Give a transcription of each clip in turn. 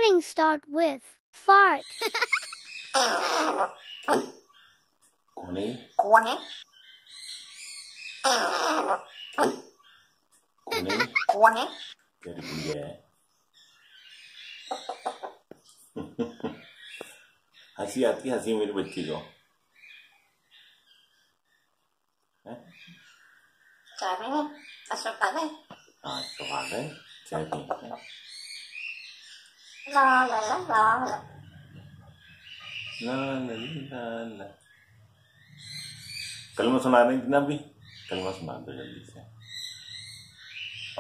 Greetings start with fart. कौन है? कौन है? कौन है? कौन है? तेरी गुड़िया है। हंसी आती है, हंसी मेरी बच्ची को। चाय पीनी? अशोक आ गए? हाँ तो आ गए, चाय पी। ला ला ला ला ला ला ला ला। कलमा सुना रही थी ना अभी, कलमा सुना दो जल्दी से।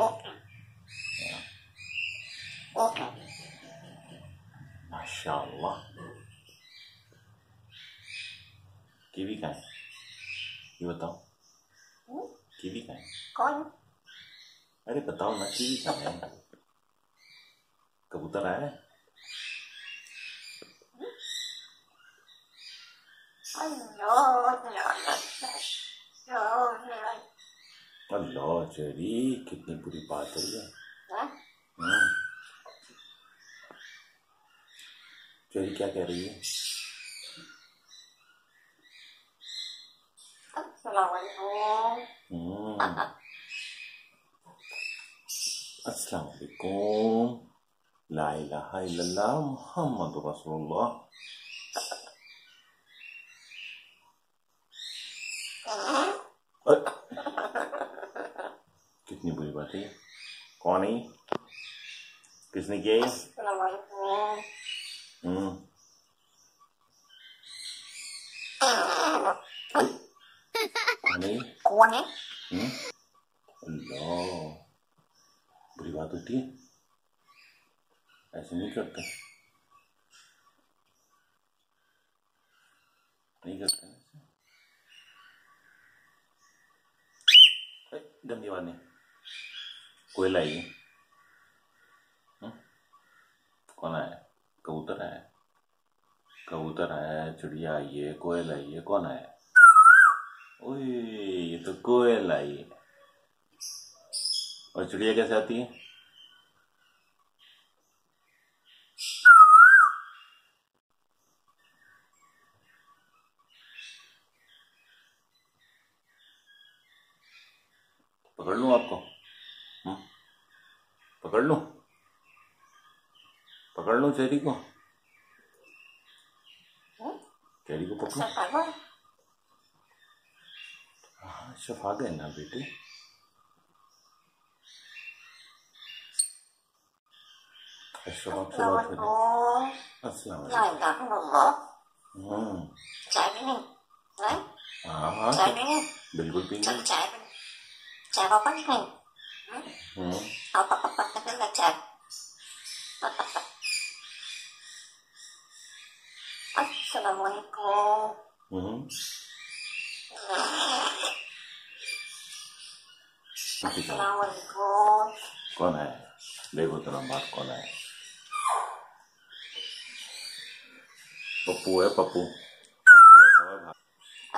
Okay okay. माशाअल्लाह। कीवी का है ये बताओ, कीवी का है? कौन? अरे बताओ ना, कीवी का है? कबूतर आया है? अल्लाह चेरी, कितनी बुरी बात है ये। चेरी क्या कह रही है? अस्सलाम वालेकुम। ला इलाहा इल्लल्लाह मुहम्मद रसूलुल्लाह। कितनी बुरी बात है। कौन है? किसने किया ये? कौन है? अल्लाह, बुरी बात होती है, ऐसे नहीं करते, नहीं करते। गंदी बात नहीं। कोयला आई? कौन आया? कबूतर आया? कबूतर आया, चिड़िया आई है, कोयल आई है, कौन आया? ओए, ये तो कोयल आई है। और चिड़िया कैसे आती है? पकड़ लूं आपको? पकड़ लूं? पकड़ लूं चेरी को? चेरी को पकड़ो। हाँ, शफ आ गए ना बेटे। अशरफ आपसे बात करें। अस्सलाम वालेकुम। चाय पीनी? हाँ हाँ, चाय पीनी? बिल्कुल पीनी। चाय पापा नहीं खाई? और पापा चाय। अस्सलाम वालेकुम। अस्सलाम वालेकुम। कौन है? देखो तेरा बात कौन है? पप्पू है, पप्पू।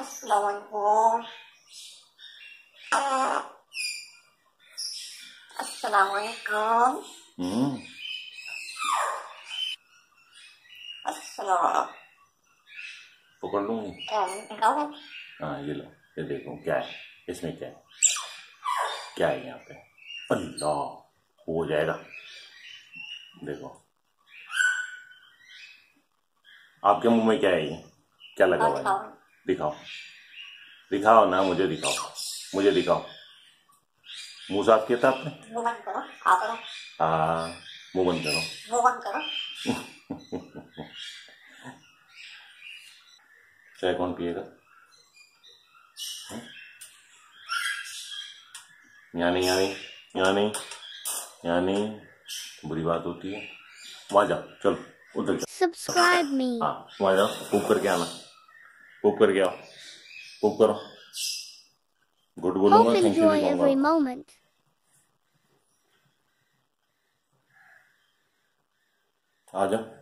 अस्सलाम वालेकुम। अस्सलाम वालेकुम। अस्सलाम। पकड़ लूंगी? हाँ ये लो, ये देखो क्या है इसमें, क्या है, क्या है यहाँ पे? अल्लाह, हो जाएगा। देखो आपके मुंह में क्या है ये? क्या लगा हुआ है? दिखाओ, दिखाओ ना, मुझे दिखाओ, मुझे दिखाओ। मुंह साफ किया था आपने? मुंह बंद करो। हाँ, मुंह बंद करो। मुंह बंद करो। चाय कौन पिएगा? यहाँ नहीं, यहाँ नहीं, यहाँ नहीं, यहाँ नहीं, बुरी बात होती है। वहां जाओ, चलो उधर जाओ। Subscribe me. हाँ वहां जाओ, पूप करके आना, पूप करके आओ, पूप करो। गुड बोलूंगा, Hope थैंक यू भी enjoy every कहूंगा। moment. आ जाओ।